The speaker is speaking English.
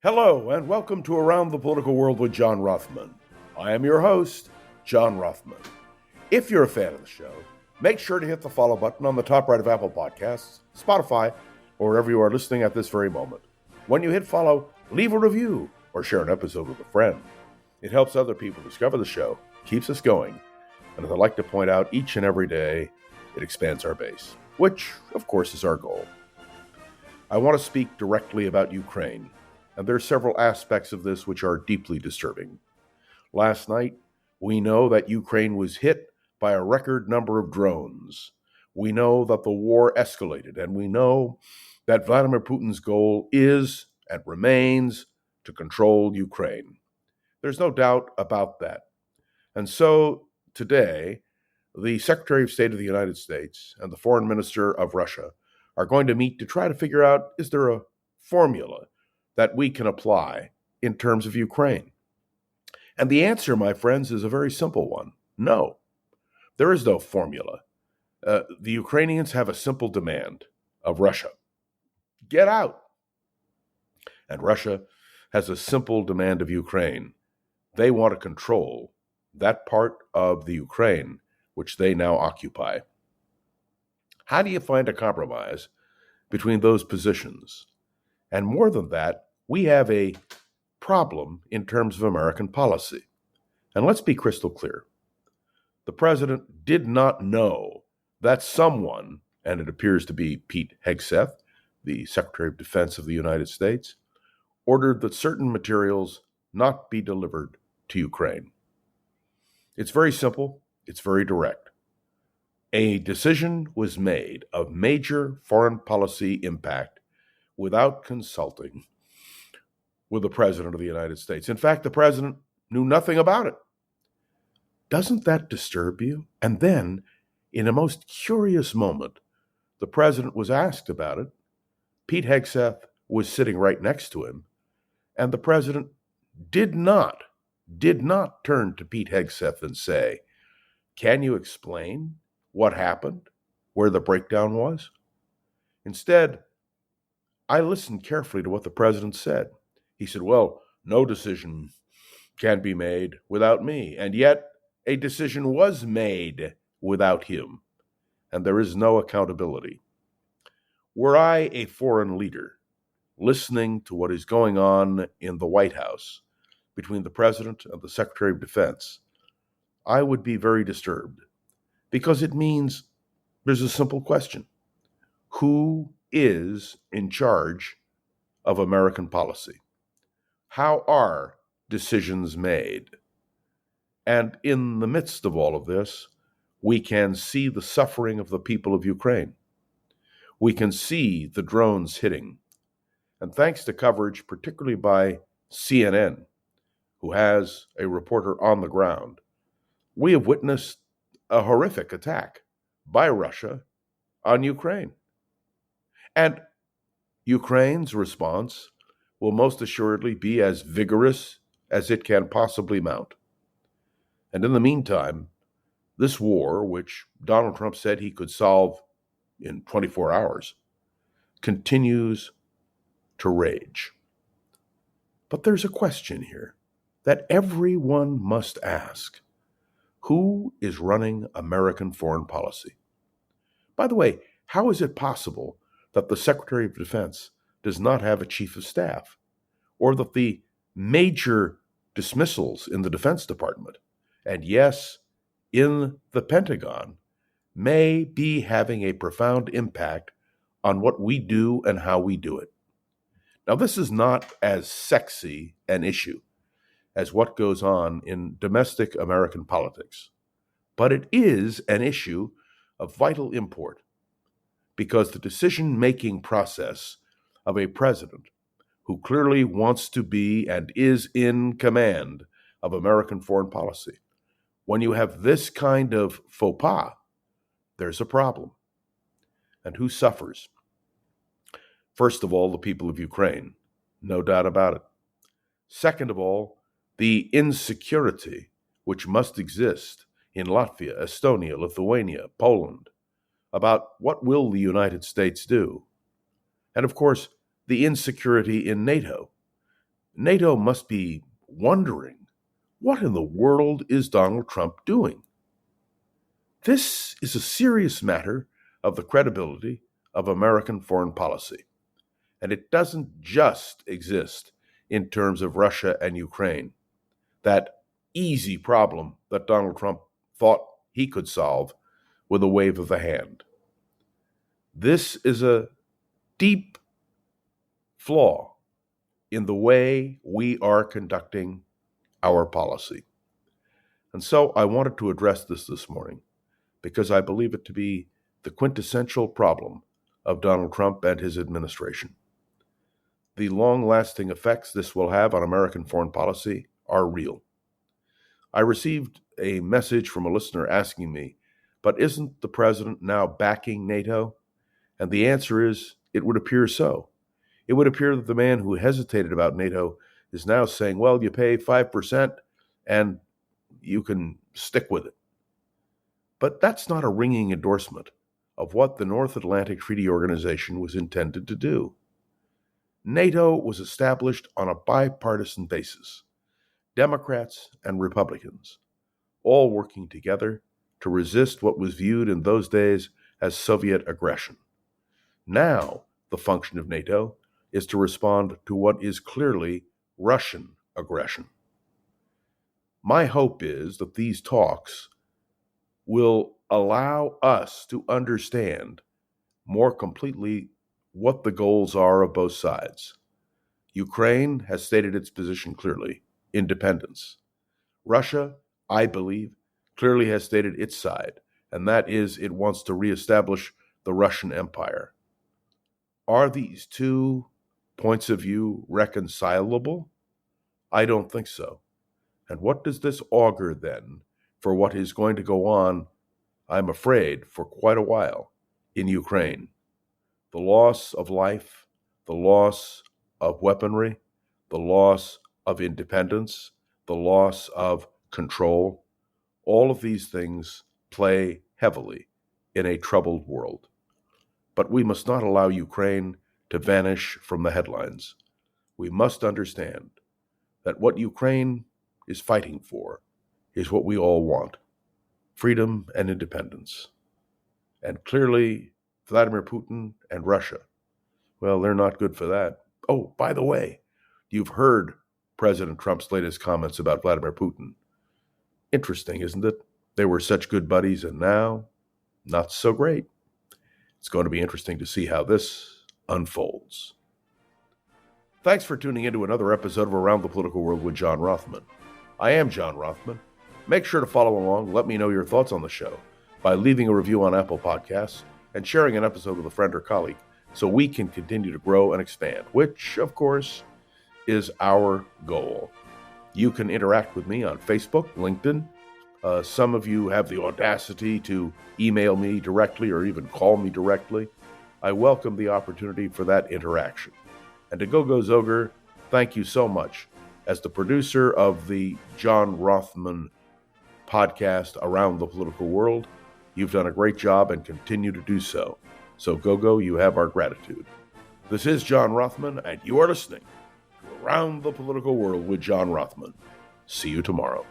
Hello, and welcome to Around the Political World with John Rothman. I am your host, John Rothman. If you're a fan of the show, make sure to hit the follow button on the top right of Apple Podcasts, Spotify, or wherever you are listening at this very moment. When you hit follow, leave a review or share an episode with a friend. It helps other people discover the show, keeps us going, and as I like to point out each and every day, it expands our base, which, of course, is our goal. I want to speak directly about Ukraine. And there are several aspects of this which are deeply disturbing. Last night, we know that Ukraine was hit by a record number of drones. We know that the war escalated, and we know that Vladimir Putin's goal is and remains to control Ukraine. There's no doubt about that. And so today, the Secretary of State of the United States and the Foreign Minister of Russia are going to meet to try to figure out, is there a formula that we can apply in terms of Ukraine? And the answer, my friends, is a very simple one. No, there is no formula. The Ukrainians have a simple demand of Russia. Get out. And Russia has a simple demand of Ukraine. They want to control that part of the Ukraine which they now occupy. How do you find a compromise between those positions? And more than that, we have a problem in terms of American policy. And let's be crystal clear. The president did not know that someone, and it appears to be Pete Hegseth, the Secretary of Defense of the United States, ordered that certain materials not be delivered to Ukraine. It's very simple. It's very direct. A decision was made of major foreign policy impact without consulting with the President of the United States. In fact, the President knew nothing about it. Doesn't that disturb you? And then, in a most curious moment, the President was asked about it. Pete Hegseth was sitting right next to him, and the President did not turn to Pete Hegseth and say, "Can you explain what happened, where the breakdown was?" Instead, I listened carefully to what the President said. He said, "Well, no decision can be made without me." And yet, a decision was made without him. And there is no accountability. Were I a foreign leader listening to what is going on in the White House between the President and the Secretary of Defense, I would be very disturbed. Because it means there's a simple question. Who is in charge of American policy? How are decisions made? And in the midst of all of this, we can see the suffering of the people of Ukraine. We can see the drones hitting. And thanks to coverage, particularly by CNN, who has a reporter on the ground, we have witnessed a horrific attack by Russia on Ukraine. And Ukraine's response will most assuredly be as vigorous as it can possibly mount. And in the meantime, this war, which Donald Trump said he could solve in 24 hours, continues to rage. But there's a question here that everyone must ask. Who is running American foreign policy? By the way, how is it possible that the Secretary of Defense does not have a chief of staff, or that the major dismissals in the Defense Department, and yes, in the Pentagon, may be having a profound impact on what we do and how we do it? Now, this is not as sexy an issue as what goes on in domestic American politics, but it is an issue of vital import, because the decision-making process of a president who clearly wants to be and is in command of American foreign policy, when you have this kind of faux pas, there's a problem. And who suffers? First of all, the people of Ukraine, no doubt about it. Second of all, the insecurity which must exist in Latvia, Estonia, Lithuania, Poland, about what will the United States do. And of course, the insecurity in NATO, NATO must be wondering, what in the world is Donald Trump doing? This is a serious matter of the credibility of American foreign policy. And it doesn't just exist in terms of Russia and Ukraine, that easy problem that Donald Trump thought he could solve with a wave of the hand. This is a deep flaw in the way we are conducting our policy. And so I wanted to address this morning because I believe it to be the quintessential problem of Donald Trump and his administration. The long-lasting effects this will have on American foreign policy are real. I received a message from a listener asking me, but isn't the president now backing NATO? And the answer is, it would appear so. It would appear that the man who hesitated about NATO is now saying, well, you pay 5% and you can stick with it. But that's not a ringing endorsement of what the North Atlantic Treaty Organization was intended to do. NATO was established on a bipartisan basis, Democrats and Republicans, all working together to resist what was viewed in those days as Soviet aggression. Now, the function of NATO is to respond to what is clearly Russian aggression. My hope is that these talks will allow us to understand more completely what the goals are of both sides. Ukraine has stated its position clearly, independence. Russia, I believe, clearly has stated its side, and that is it wants to reestablish the Russian Empire. Are these two points of view reconcilable? I don't think so. And what does this augur then for what is going to go on, I'm afraid, for quite a while in Ukraine? The loss of life, the loss of weaponry, the loss of independence, the loss of control, all of these things play heavily in a troubled world. But we must not allow Ukraine to vanish from the headlines. We must understand that what Ukraine is fighting for is what we all want: freedom and independence. And clearly, Vladimir Putin and Russia, well, they're not good for that. Oh, by the way, you've heard President Trump's latest comments about Vladimir Putin. Interesting, isn't it? They were such good buddies, and now, not so great. It's going to be interesting to see how this unfolds. Thanks for tuning in to another episode of Around the Political World with John Rothman. I am John Rothman. Make sure to follow along. Let me know your thoughts on the show by leaving a review on Apple Podcasts and sharing an episode with a friend or colleague so we can continue to grow and expand, which, of course, is our goal. You can interact with me on Facebook, LinkedIn. Some of you have the audacity to email me directly or even call me directly. I welcome the opportunity for that interaction. And to Gogo Zoger, thank you so much. As the producer of the John Rothman podcast Around the Political World, you've done a great job and continue to do so. So Gogo, you have our gratitude. This is John Rothman, and you are listening to Around the Political World with John Rothman. See you tomorrow.